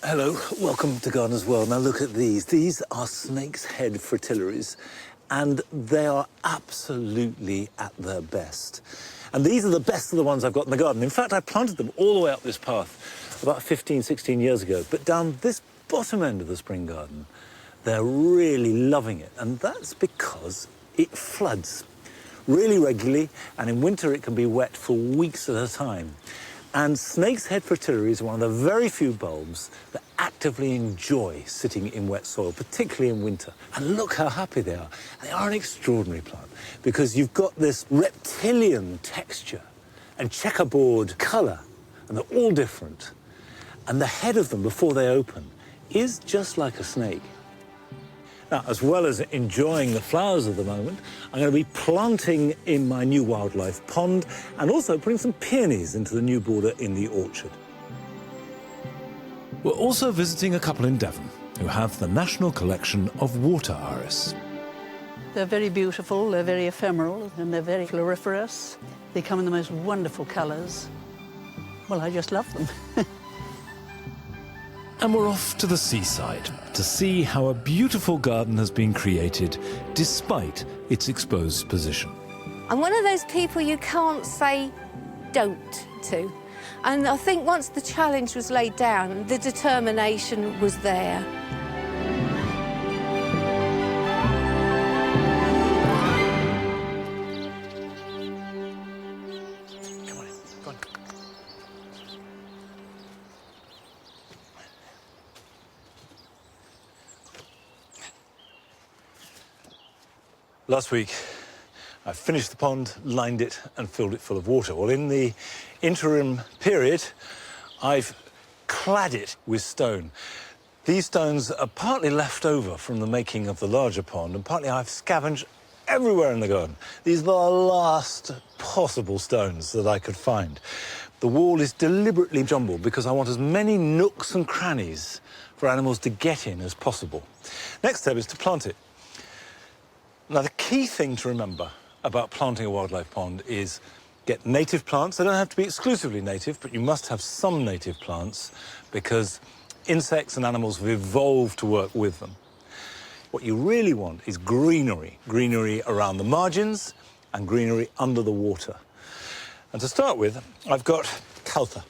Hello, welcome to Gardener's World. Now look at these. These are snake's head fritillaries, and they are absolutely at their best. And these are the best of the ones I've got in the garden. In fact, I planted them all the way up this path about 15, 16 years ago. But down this bottom end of the spring garden, they're really loving it. And that's because it floods really regularly, and in winter it can be wet for weeks at a time. And snake's head fritillaries are one of the very few bulbs that actively enjoy sitting in wet soil, particularly in winter. And look how happy they are. They are an extraordinary plant because you've got this reptilian texture and checkerboard colour, and they're all different. And the head of them, before they open, is just like a snake. Now, as well as enjoying the flowers of the moment, I'm going to be planting in my new wildlife pond and also putting some peonies into the new border in the orchard. We're also visiting a couple in Devon who have the National Collection of water iris. They're very beautiful, they're very ephemeral, and they're very floriferous. They come in the most wonderful colours. Well, I just love them. And we're off to the seaside to see how a beautiful garden has been created despite its exposed position. I'm one of those people you can't say don't to. And I think once the challenge was laid down, the determination was there. Come on in, go on. Last week, I finished the pond, lined it, and filled it full of water. Well, in the interim period, I've clad it with stone. These stones are partly left over from the making of the larger pond, and partly I've scavenged everywhere in the garden. These are the last possible stones that I could find. The wall is deliberately jumbled because I want as many nooks and crannies for animals to get in as possible. Next step is to plant it. Now, the key thing to remember about planting a wildlife pond is get native plants. They don't have to be exclusively native, but you must have some native plants because insects and animals have evolved to work with them. What you really want is greenery. Greenery around the margins and greenery under the water. And to start with, I've got caltha,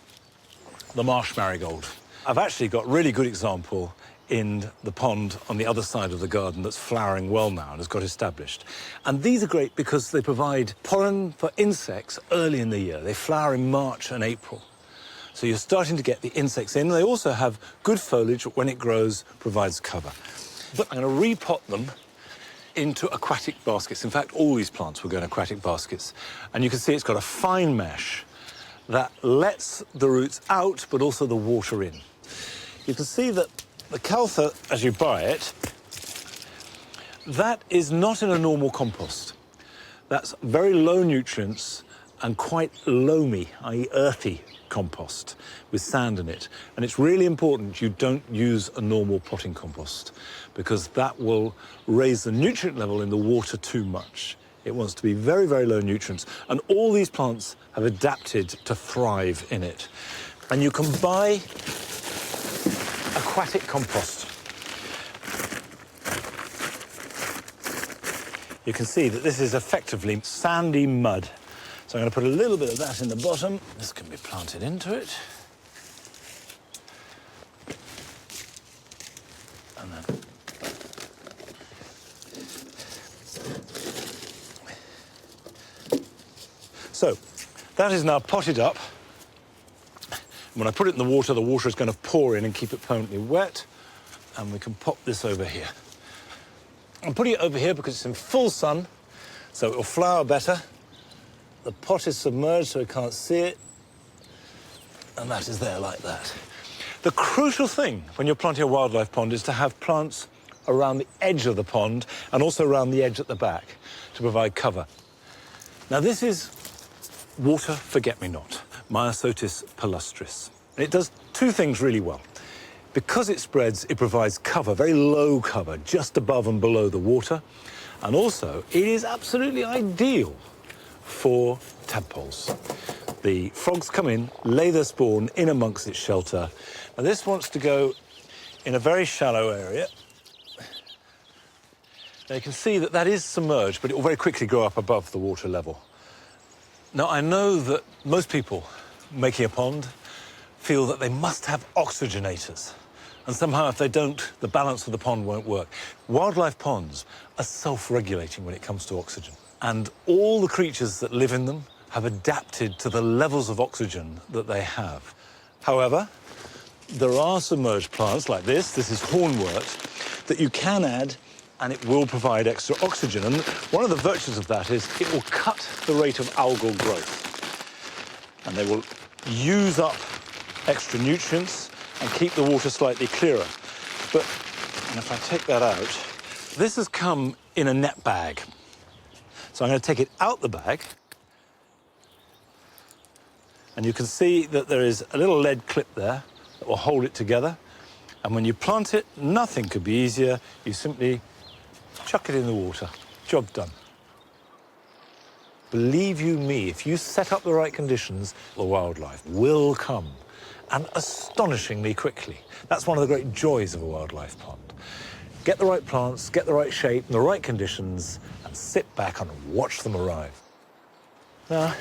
the marsh marigold. I've actually got a really good example in the pond on the other side of the garden that's flowering well now and has got established. And these are great because they provide pollen for insects early in the year. They flower in March and April. So you're starting to get the insects in. They also have good foliage when it grows, provides cover. But I'm going to repot them into aquatic baskets. In fact, all these plants will go in aquatic baskets. And you can see it's got a fine mesh that lets the roots out, but also the water in. You can see that the caltha, as you buy it, that is not in a normal compost. That's very low nutrients and quite loamy, i.e. earthy compost with sand in it. And it's really important you don't use a normal potting compost because that will raise the nutrient level in the water too much. It wants to be very, very low nutrients. And all these plants have adapted to thrive in it. And you can buy aquatic compost. You can see that this is effectively sandy mud. So I'm going to put a little bit of that in the bottom. This can be planted into it. And then so that is now potted up. When I put it in the water is going to pour in and keep it permanently wet. And we can pop this over here. I'm putting it over here because it's in full sun, so it will flower better. The pot is submerged so we can't see it. And that is there like that. The crucial thing when you're planting a wildlife pond is to have plants around the edge of the pond and also around the edge at the back to provide cover. Now, this is water forget-me-not, Myosotis palustris. And it does two things really well. Because it spreads, it provides cover, very low cover, just above and below the water. And also, it is absolutely ideal for tadpoles. The frogs come in, lay their spawn in amongst its shelter. Now, this wants to go in a very shallow area. Now you can see that that is submerged, but it will very quickly go up above the water level. Now, I know that most people making a pond feel that they must have oxygenators. And somehow, if they don't, the balance of the pond won't work. Wildlife ponds are self-regulating when it comes to oxygen. And all the creatures that live in them have adapted to the levels of oxygen that they have. However, there are submerged plants like this. This is hornwort that you can add, and it will provide extra oxygen. And one of the virtues of that is it will cut the rate of algal growth. And they will use up extra nutrients and keep the water slightly clearer. But and if I take that out, this has come in a net bag. So I'm going to take it out the bag. And you can see that there is a little lead clip there that will hold it together. And when you plant it, nothing could be easier. You simply chuck it in the water. Job done. Believe you me, if you set up the right conditions, the wildlife will come, and astonishingly quickly. That's one of the great joys of a wildlife pond. Get the right plants, get the right shape, and the right conditions, and sit back and watch them arrive. Now,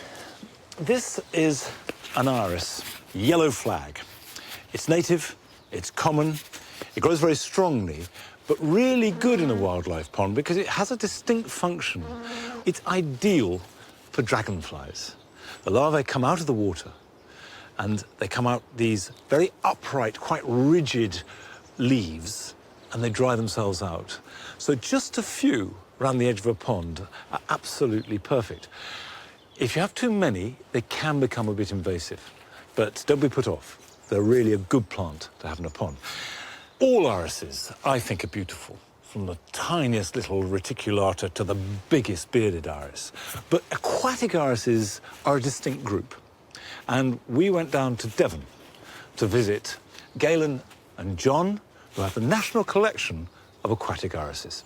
this is an iris, yellow flag. It's native, it's common, it grows very strongly, but really good in a wildlife pond because it has a distinct function. It's ideal for dragonflies. The larvae come out of the water and they come out these very upright, quite rigid leaves, and they dry themselves out. So just a few around the edge of a pond are absolutely perfect. If you have too many, they can become a bit invasive, but don't be put off. They're really a good plant to have in a pond. All irises, I think, are beautiful, from the tiniest little reticulata to the biggest bearded iris. But aquatic irises are a distinct group. And we went down to Devon to visit Galen and John, who have the national collection of aquatic irises.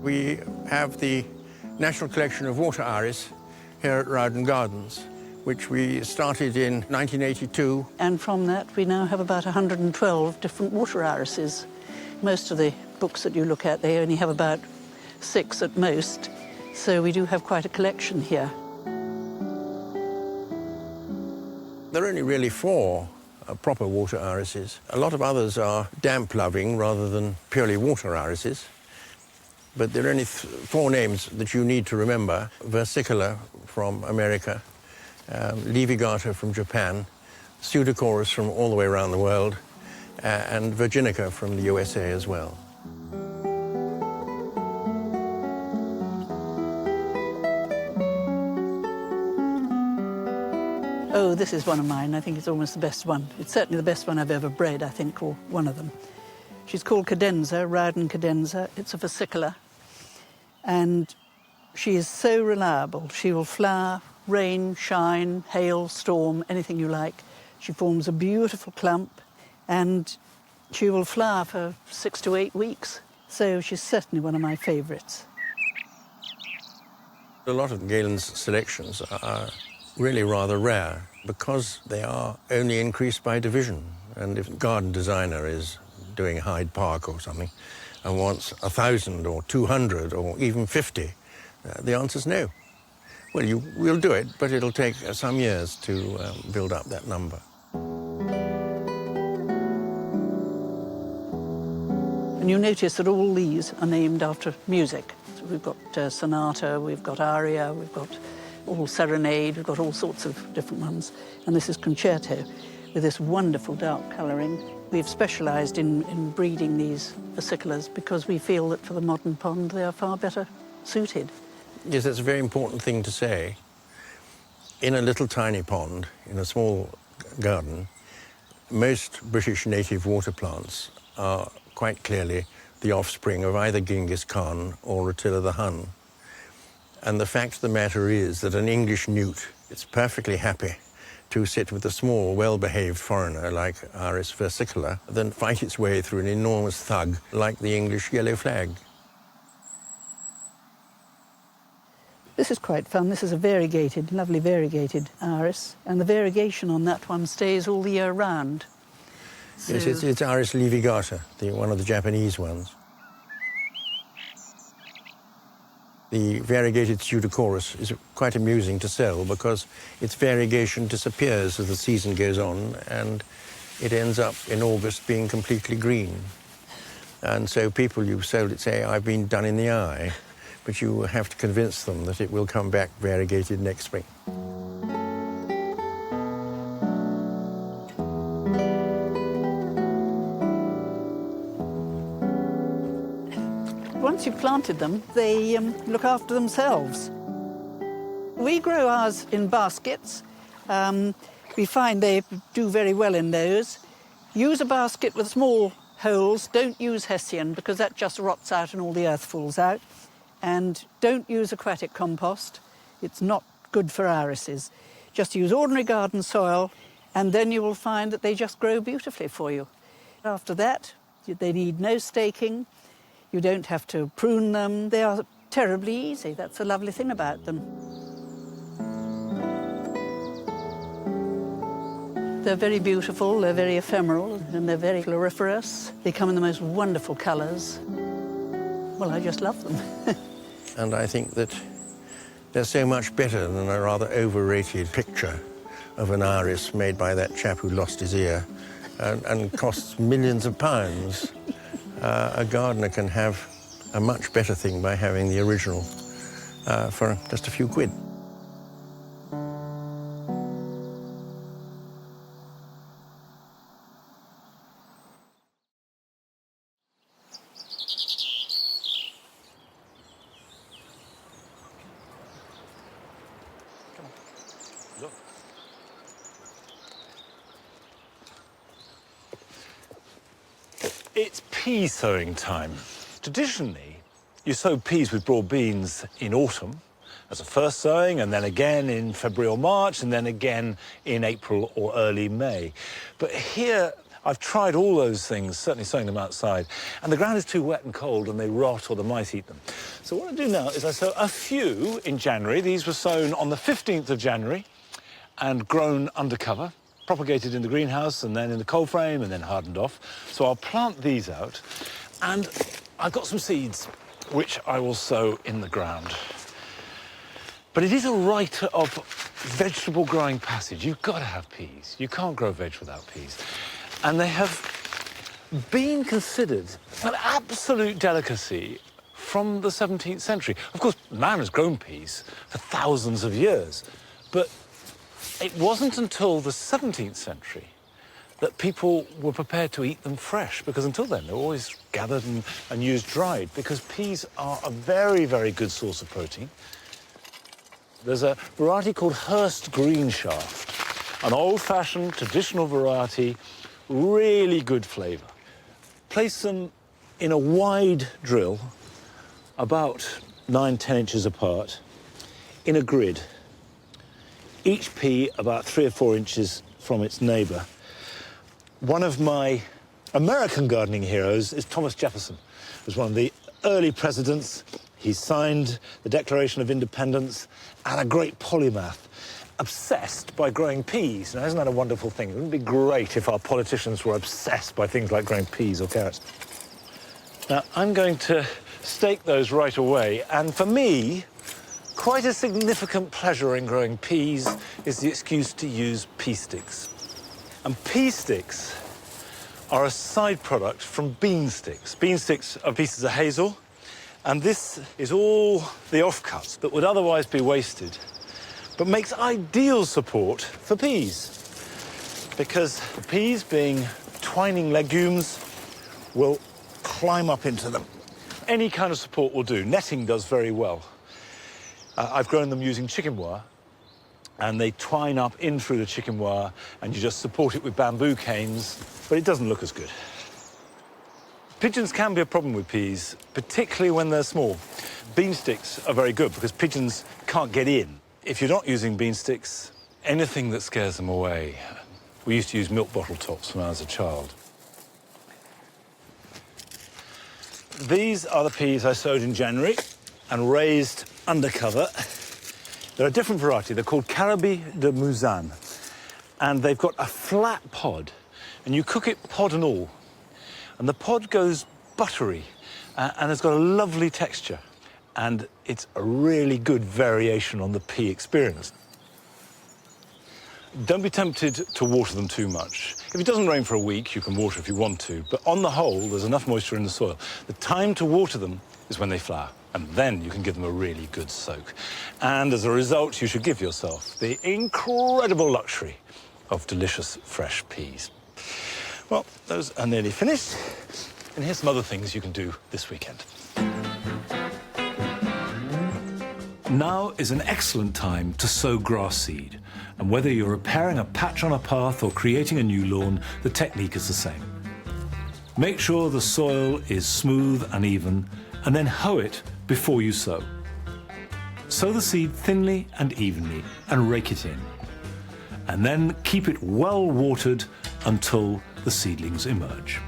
We have the National Collection of Water Iris here at Rowden Gardens, which we started in 1982. And from that, we now have about 112 different water irises. Most of the books that you look at, they only have about 6 at most. So we do have quite a collection here. There are only really 4 proper water irises. A lot of others are damp-loving rather than purely water irises. But there are only 4 names that you need to remember. Versicolor from America, Levigata from Japan, Pseudochorus from all the way around the world, and Virginica from the USA as well. Oh, this is one of mine. I think it's almost the best one. It's certainly the best one I've ever bred, I think, or one of them. She's called cadenza, Rowden cadenza. It's a versicolor. And she is so reliable. She will flower, rain, shine, hail, storm, anything you like. She forms a beautiful clump, and she will flower for 6 to 8 weeks. So she's certainly one of my favourites. A lot of Galen's selections are really rather rare because they are only increased by division. And if a garden designer is doing Hyde Park or something and wants 1,000 or 200 or even 50, the answer's no. Well, we'll do it, but it'll take some years to build up that number. And you notice that all these are named after music. So we've got sonata, we've got aria, we've got all serenade, we've got all sorts of different ones. And this is concerto with this wonderful dark colouring. We've specialised in breeding these versicolors because we feel that for the modern pond they are far better suited. Yes, that's a very important thing to say. In a little tiny pond, in a small garden, most British native water plants are quite clearly the offspring of either Genghis Khan or Attila the Hun. And the fact of the matter is that an English newt is perfectly happy to sit with a small, well-behaved foreigner like Iris versicolor than fight its way through an enormous thug like the English yellow flag. This is quite fun. This is a variegated, lovely variegated iris, and the variegation on that one stays all the year round. So... Yes, it's Iris levigata, one of the Japanese ones. The variegated pseudochorus is quite amusing to sell because its variegation disappears as the season goes on, and it ends up in August being completely green. And so people you've sold it say, I've been done in the eye, but you have to convince them that it will come back variegated next spring. Once you've planted them, they look after themselves. We grow ours in baskets. We find they do very well in those. Use a basket with small holes. Don't use hessian because that just rots out and all the earth falls out. And don't use aquatic compost. It's not good for irises. Just use ordinary garden soil, and then you will find that they just grow beautifully for you. After that, they need no staking. You don't have to prune them. They are terribly easy. That's the lovely thing about them. They're very beautiful, they're very ephemeral, and they're very floriferous. They come in the most wonderful colours. Well, I just love them. And I think that they're so much better than a rather overrated picture of an iris made by that chap who lost his ear and costs millions of pounds. A gardener can have a much better thing by having the original for just a few quid. Look. It's pea sowing time. Traditionally, you sow peas with broad beans in autumn as a first sowing, and then again in February or March, and then again in April or early May. But here, I've tried all those things, certainly sowing them outside, and the ground is too wet and cold and they rot or the mice eat them. So what I do now is I sow a few in January. These were sown on the 15th of January and grown undercover, propagated in the greenhouse and then in the cold frame and then hardened off. So I'll plant these out, and I've got some seeds which I will sow in the ground. But it is a rite of vegetable growing passage. You've got to have peas. You can't grow veg without peas. And they have been considered an absolute delicacy from the 17th century. Of course, man has grown peas for thousands of years, but it wasn't until the 17th century that people were prepared to eat them fresh, because until then they were always gathered and used dried, because peas are a very, very good source of protein. There's a variety called Hurst Green Shaft, an old-fashioned traditional variety, really good flavour. Place them in a wide drill, about 9–10 inches apart, in a grid. Each pea about 3 or 4 inches from its neighbour. One of my American gardening heroes is Thomas Jefferson. He was one of the early presidents. He signed the Declaration of Independence, and a great polymath, obsessed by growing peas. Now, isn't that a wonderful thing? Wouldn't it be great if our politicians were obsessed by things like growing peas or carrots? Now, I'm going to stake those right away, and for me, quite a significant pleasure in growing peas is the excuse to use pea sticks. And pea sticks are a side product from bean sticks. Bean sticks are pieces of hazel, and this is all the offcuts that would otherwise be wasted, but makes ideal support for peas, because the peas, being twining legumes, will climb up into them. Any kind of support will do. Netting does very well. I've grown them using chicken wire, and they twine up in through the chicken wire, and you just support it with bamboo canes, but it doesn't look as good. Pigeons can be a problem with peas, particularly when they're small. Bean sticks are very good because pigeons can't get in. If you're not using bean sticks, anything that scares them away. We used to use milk bottle tops when I was a child. These are the peas I sowed in January and raised undercover. They're a different variety. They're called Carabi de Mouzane. And they've got a flat pod, and you cook it pod and all. And the pod goes buttery and has got a lovely texture. And it's a really good variation on the pea experience. Don't be tempted to water them too much. If it doesn't rain for a week, you can water if you want to, but on the whole, there's enough moisture in the soil. The time to water them is when they flower, and then you can give them a really good soak. And as a result, you should give yourself the incredible luxury of delicious fresh peas. Well, those are nearly finished, and here's some other things you can do this weekend. Now is an excellent time to sow grass seed. And whether you're repairing a patch on a path or creating a new lawn, the technique is the same. Make sure the soil is smooth and even, and then hoe it before you sow. Sow the seed thinly and evenly and rake it in. And then keep it well watered until the seedlings emerge.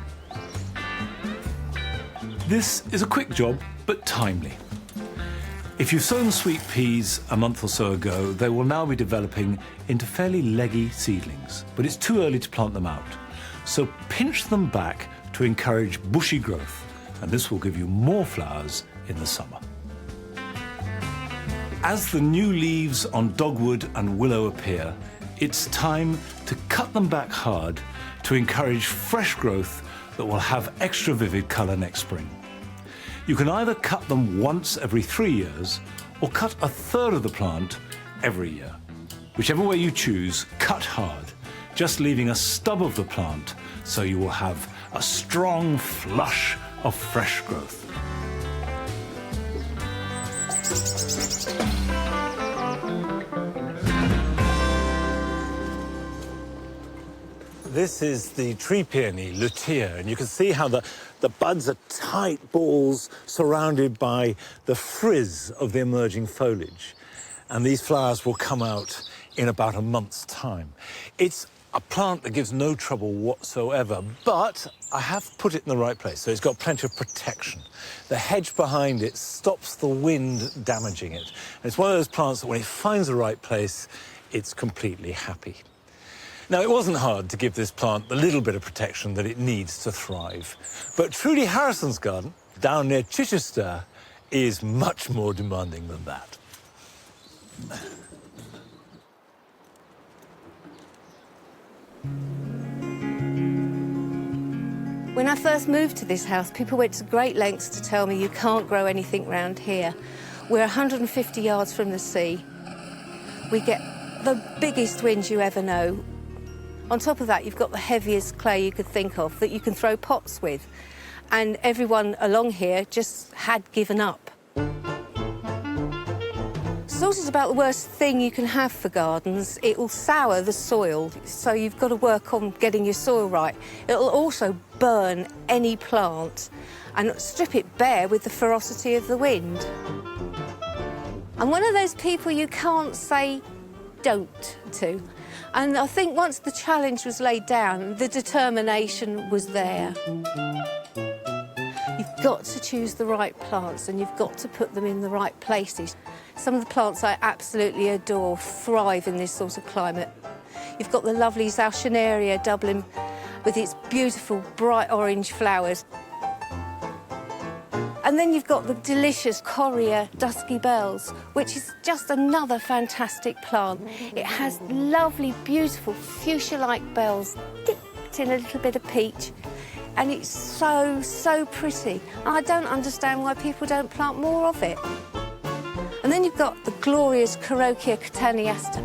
This is a quick job, but timely. If you've sown sweet peas a month or so ago, they will now be developing into fairly leggy seedlings, but it's too early to plant them out. So pinch them back to encourage bushy growth, and this will give you more flowers in the summer. As the new leaves on dogwood and willow appear, it's time to cut them back hard to encourage fresh growth that will have extra vivid colour next spring. You can either cut them once every 3 years or cut a third of the plant every year. Whichever way you choose, cut hard, just leaving a stub of the plant so you will have a strong flush of fresh growth. This is the tree peony, lutea, and you can see how the buds are tight balls surrounded by the frizz of the emerging foliage. And these flowers will come out in about a month's time. It's a plant that gives no trouble whatsoever, but I have put it in the right place, so it's got plenty of protection. The hedge behind it stops the wind damaging it. And it's one of those plants that when it finds the right place, it's completely happy. Now, it wasn't hard to give this plant the little bit of protection that it needs to thrive. But Trudy Harrison's garden, down near Chichester, is much more demanding than that. When I first moved to this house, people went to great lengths to tell me you can't grow anything round here. We're 150 yards from the sea. We get the biggest winds you ever know. On top of that, you've got the heaviest clay you could think of that you can throw pots with. And everyone along here just had given up. Salt is about the worst thing you can have for gardens. It will sour the soil, so you've got to work on getting your soil right. It'll also burn any plant and strip it bare with the ferocity of the wind. I'm one of those people you can't say don't to. And I think once the challenge was laid down, the determination was there. You've got to choose the right plants and you've got to put them in the right places. Some of the plants I absolutely adore thrive in this sort of climate. You've got the lovely Zalcenaria Dublin with its beautiful bright orange flowers. And then you've got the delicious Coria Dusky Bells, which is just another fantastic plant. It has lovely, beautiful fuchsia-like bells dipped in a little bit of peach. And it's so, so pretty. And I don't understand why people don't plant more of it. And then you've got the glorious Carokia cataniasta,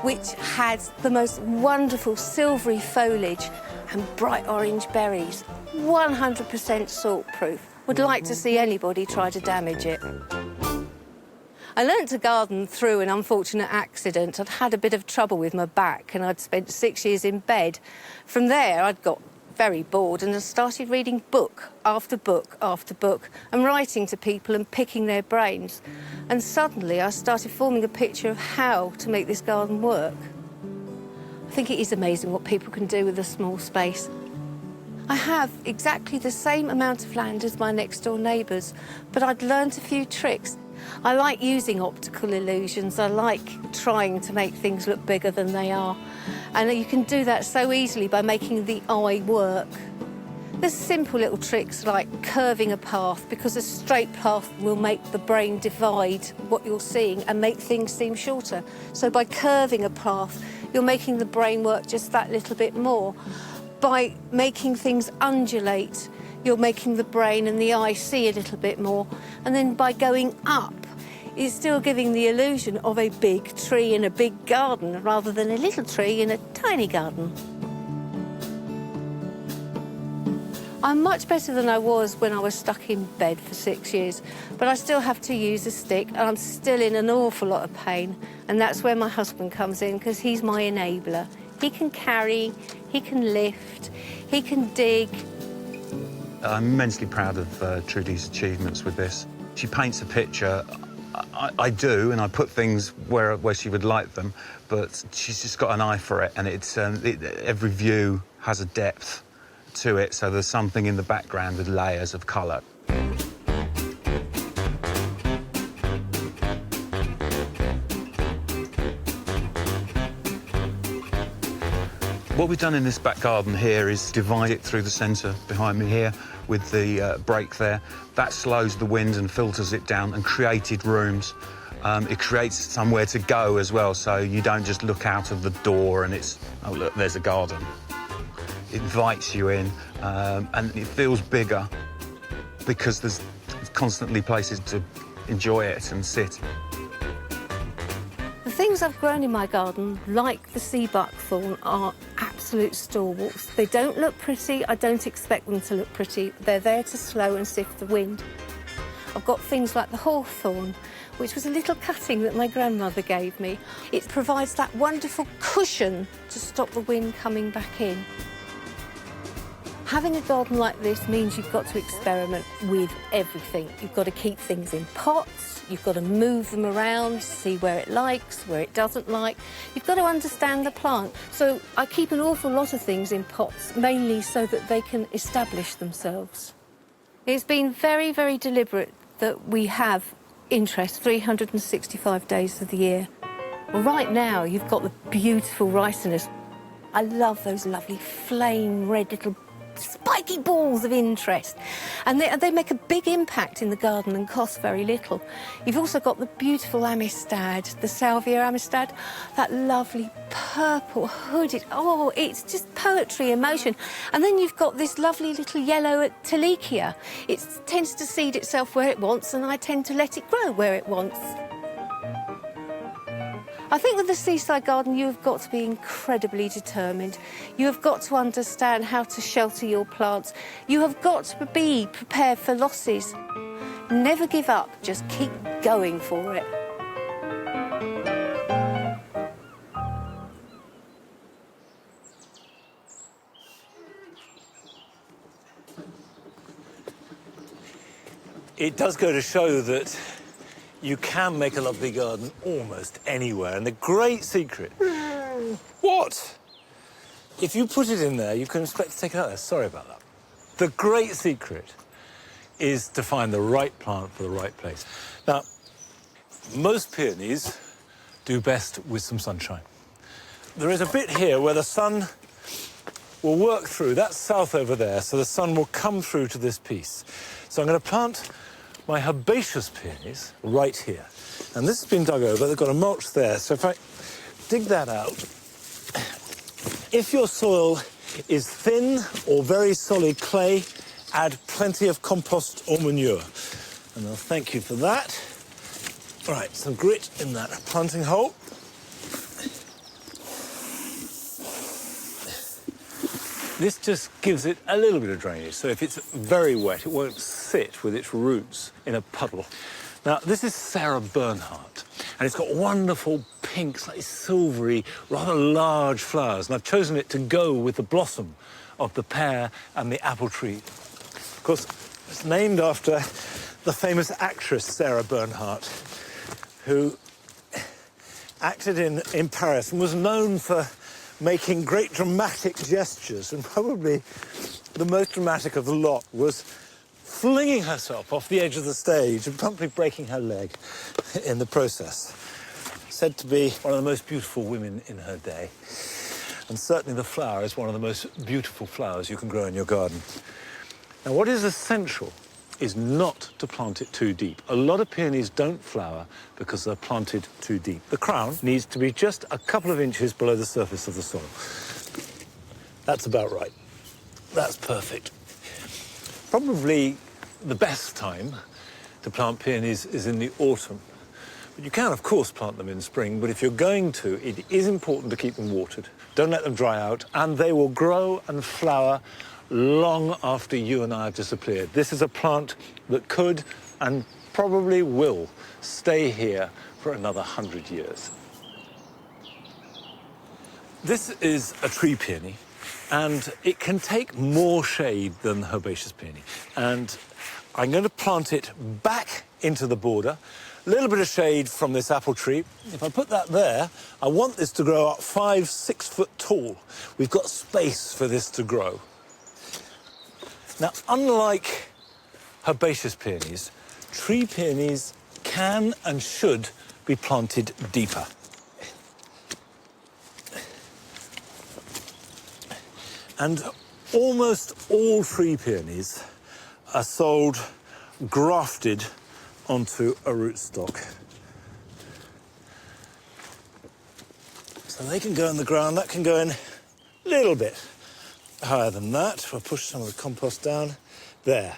which has the most wonderful silvery foliage and bright orange berries. 100% salt-proof. Would like to see anybody try to damage it. I learnt to garden through an unfortunate accident. I'd had a bit of trouble with my back and I'd spent 6 years in bed. From there, I'd got very bored and I started reading book after book after book and writing to people and picking their brains. And suddenly I started forming a picture of how to make this garden work. I think it is amazing what people can do with a small space. I have exactly the same amount of land as my next door neighbours, but I'd learnt a few tricks. I like using optical illusions. I like trying to make things look bigger than they are. And you can do that so easily by making the eye work. There's simple little tricks like curving a path, because a straight path will make the brain divide what you're seeing and make things seem shorter. So by curving a path, you're making the brain work just that little bit more. By making things undulate, you're making the brain and the eye see a little bit more. And then by going up, it's still giving the illusion of a big tree in a big garden rather than a little tree in a tiny garden. I'm much better than I was when I was stuck in bed for 6 years, but I still have to use a stick and I'm still in an awful lot of pain. And that's where my husband comes in, because he's my enabler. He can carry, he can lift, he can dig. I'm immensely proud of Trudy's achievements with this. She paints a picture. I do, and I put things where she would like them, but she's just got an eye for it, and every view has a depth to it, so there's something in the background with layers of colour. What we've done in this back garden here is divide it through the centre behind me here with the break there. That slows the wind and filters it down and created rooms. It creates somewhere to go as well, so you don't just look out of the door and it's, oh look, there's a garden. It invites you in and it feels bigger because there's constantly places to enjoy it and sit. The things I've grown in my garden, like the sea buckthorn, are absolute stalwarts. They don't look pretty. I don't expect them to look pretty. They're there to slow and sift the wind. I've got things like the hawthorn, which was a little cutting that my grandmother gave me. It provides that wonderful cushion to stop the wind coming back in. Having a garden like this means you've got to experiment with everything. You've got to keep things in pots, you've got to move them around, see where it likes, where it doesn't like. You've got to understand the plant. So I keep an awful lot of things in pots, mainly so that they can establish themselves. It's been very, very deliberate that we have interest 365 days of the year. Well, right now, you've got the beautiful ricinus. I love those lovely flame red little spiky balls of interest, and they make a big impact in the garden and cost very little. You've also got the beautiful amistad, the salvia amistad, that lovely purple hooded, oh, it's just poetry in motion. And then you've got this lovely little yellow telekia. It tends to seed itself where it wants, and I tend to let it grow where it wants. I think with the seaside garden, you have got to be incredibly determined. You have got to understand how to shelter your plants. You have got to be prepared for losses. Never give up, just keep going for it. It does go to show that you can make a lovely garden almost anywhere, and the great secret... What? If you put it in there, you can expect to take it out there. Sorry about that. The great secret is to find the right plant for the right place. Now, most peonies do best with some sunshine. There is a bit here where the sun will work through. That's south over there, so the sun will come through to this piece. So I'm going to plant my herbaceous peonies right here. And this has been dug over, they've got a mulch there, so if I dig that out, if your soil is thin or very solid clay, add plenty of compost or manure. And I'll thank you for that. All right, some grit in that planting hole. This just gives it a little bit of drainage, so if it's very wet, it won't sit with its roots in a puddle. Now, this is Sarah Bernhardt, and it's got wonderful pink, slightly silvery, rather large flowers, and I've chosen it to go with the blossom of the pear and the apple tree. Of course, it's named after the famous actress Sarah Bernhardt, who acted in Paris and was known for making great dramatic gestures, and probably the most dramatic of the lot was flinging herself off the edge of the stage and promptly breaking her leg in the process. Said to be one of the most beautiful women in her day. And certainly the flower is one of the most beautiful flowers you can grow in your garden. Now, what is essential is not to plant it too deep. A lot of peonies don't flower because they're planted too deep. The crown needs to be just a couple of inches below the surface of the soil. That's about right. That's perfect. Probably the best time to plant peonies is in the autumn. But you can, of course, plant them in spring, but if you're going to, it is important to keep them watered. Don't let them dry out, and they will grow and flower long after you and I have disappeared. This is a plant that could and probably will stay here for another 100 years. This is a tree peony, and it can take more shade than the herbaceous peony. And I'm going to plant it back into the border. A little bit of shade from this apple tree. If I put that there, I want this to grow up 5-6 foot tall. We've got space for this to grow. Now, unlike herbaceous peonies, tree peonies can and should be planted deeper. And almost all tree peonies are sold grafted onto a rootstock. So they can go in the ground, that can go in a little bit higher than that. If I push some of the compost down, there.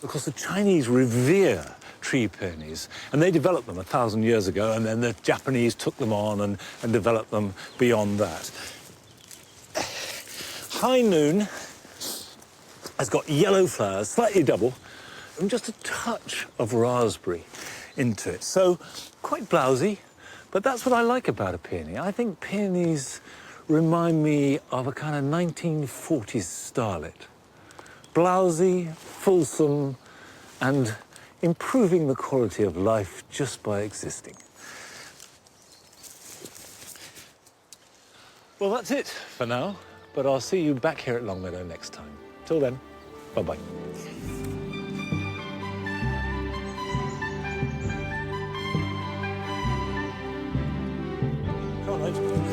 Because the Chinese revere tree peonies, and they developed them 1,000 years ago, and then the Japanese took them on and developed them beyond that. High Noon has got yellow flowers, slightly double, and just a touch of raspberry into it. So quite blousy, but that's what I like about a peony. I think peonies remind me of a kind of 1940s starlet. Blousy, fulsome, and improving the quality of life just by existing. Well, that's it for now, but I'll see you back here at Longmeadow next time. Till then, bye-bye. Come on, mate.